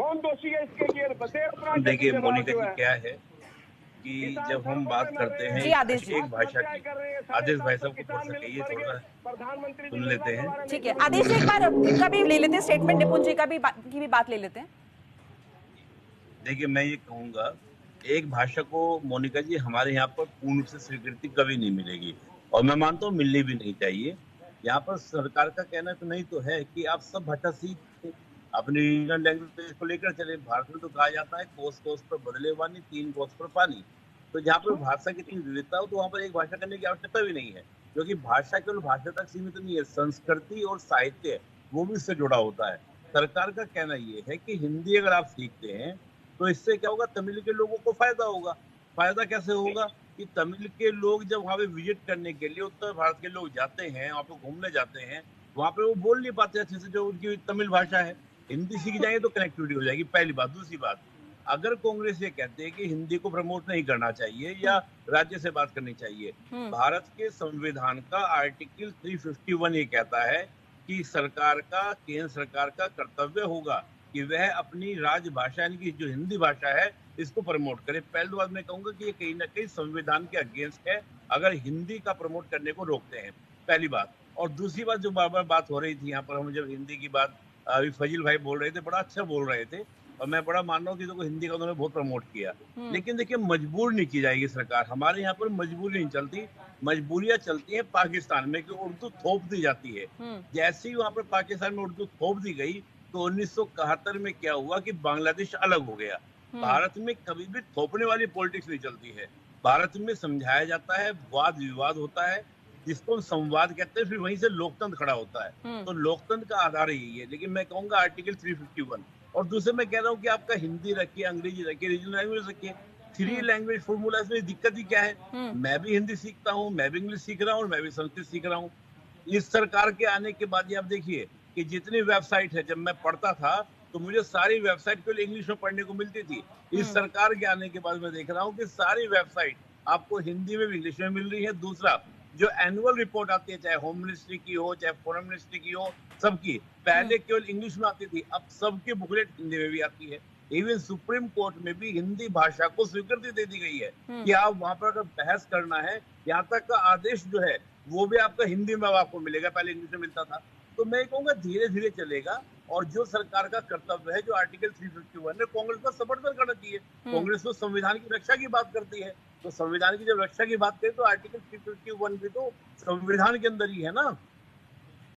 कौन दोषी है इसके? ये बताइए। देखिए मोनिका जी, क्या है कि जब हम बात करते हैं जी आदेश जी, एक भाषा की, आदेश भाई साहब को थोड़ा सा कहिए, थोड़ा सुन लेते हैं। ठीक है आदेश जी, एक बार इनका भी ले लेते हैं स्टेटमेंट, निपुण जी का भी की भी बात ले लेते हैं। देखिए मैं ये कहूंगा, एक भाषा को मोनिका जी हमारे यहाँ पर पूर्ण रूप से स्वीकृति कभी नहीं मिलेगी, और मैं मानता हूँ मिलनी भी नहीं चाहिए। यहाँ पर सरकार का कहना तो नहीं तो है कि आप सब भाषा सीख अपनी रीजनल लैंग्वेज को लेकर चले। भारत में तो कहा जाता है कोस कोस पर बदले वानी, तीन कोस पर पानी। तो जहाँ पर भाषा की इतनी विविधता हो तो वहाँ पर एक भाषा करने की आवश्यकता भी नहीं है, क्योंकि भाषा केवल भाषा तक सीमित नहीं है, संस्कृति और साहित्य वो भी इससे जुड़ा होता है। सरकार का कहना ये है कि हिंदी अगर आप सीखते हैं तो इससे क्या होगा, तमिल के लोगों को फायदा होगा। फायदा कैसे होगा कि तमिल के लोग जब वहां पे विजिट करने के लिए उत्तर भारत के लोग जाते हैं, वहां पे घूमने जाते हैं, वहां पे वो बोल नहीं पाते अच्छे से जो उनकी तमिल भाषा है। हिंदी सीख जाएंगे तो कनेक्टिविटी हो जाएगी, पहली बात। दूसरी बात, अगर कांग्रेस ये कहते हैं कि हिंदी को प्रमोट नहीं करना चाहिए या राज्य से बात करनी चाहिए, भारत के संविधान का आर्टिकल 351 ये कहता है कि सरकार का, केंद्र सरकार का कर्तव्य होगा कि वह अपनी राजभाषा यानी कि जो हिंदी भाषा है इसको प्रमोट करे। पहली बात मैं कहूंगा कि ये कहीं ना कहीं संविधान के अगेंस्ट है अगर हिंदी का प्रमोट करने को रोकते हैं, पहली बात। और दूसरी बात, जो बार बार बात हो रही थी यहाँ पर, हम जब हिंदी की बात अभी फजील भाई बोल रहे थे, बड़ा अच्छा बोल रहे थे, और मैं बड़ा मान रहा हूँ कि देखो हिंदी का उन्होंने बहुत प्रमोट किया, लेकिन देखिए मजबूर नहीं की जाएगी सरकार। हमारे यहाँ पर मजबूरी नहीं चलती, मजबूरियां चलती है पाकिस्तान में कि उर्दू थोप दी जाती है। जैसे ही वहां पर पाकिस्तान में उर्दू थोप दी गई तो 1971 में क्या हुआ कि बांग्लादेश अलग हो गया। भारत में कभी भी थोपने वाली पॉलिटिक्स नहीं चलती है, भारत में समझाया जाता है, वाद विवाद होता है, जिसको हम संवाद कहते हैं, फिर वहीं से लोकतंत्र खड़ा होता है। तो लोकतंत्र का आधार यही है। लेकिन मैं कहूंगा आर्टिकल 351, और दूसरे मैं कह रहा हूँ कि आपका हिंदी रखिए, अंग्रेजी रखिए, रीजनल लैंग्वेज रखिए, 3 लैंग्वेज फॉर्मूला में दिक्कत ही क्या है? मैं भी हिंदी सीखता हूँ, मैं भी इंग्लिश सीख रहा हूँ, और मैं भी संस्कृत सीख रहा हूँ। इस सरकार के आने के बाद ये आप देखिए कि जितनी वेबसाइट है, जब मैं पढ़ता था तो मुझे सारी वेबसाइट केवल इंग्लिश में पढ़ने को मिलती थी। इस सरकार के आने के बाद मैं देख रहा हूँ कि सारी वेबसाइट आपको हिंदी में भी इंग्लिश में मिल रही है। दूसरा, जो एनुअल रिपोर्ट आती है, चाहे होम मिनिस्ट्री की हो चाहे फॉरेन मिनिस्ट्री की हो, सबकी पहले केवल इंग्लिश में आती थी, अब सबकी बुकलेट हिंदी में भी आती है। इवन सुप्रीम कोर्ट में भी हिंदी भाषा को स्वीकृति दे दी गई है कि आप वहां पर अगर बहस करना है, यहाँ तक का आदेश जो है वो भी आपका हिंदी में आपको मिलेगा, पहले इंग्लिश में मिलता था। तो मैं कहूंगा धीरे धीरे चलेगा, और जो सरकार का कर्तव्य है, जो आर्टिकल 351 है, कांग्रेस को समर्थन करना चाहिए। कांग्रेस तो संविधान की रक्षा की बात करती है, तो संविधान की जब रक्षा की बात करें तो आर्टिकल 351 भी तो संविधान के अंदर ही है ना।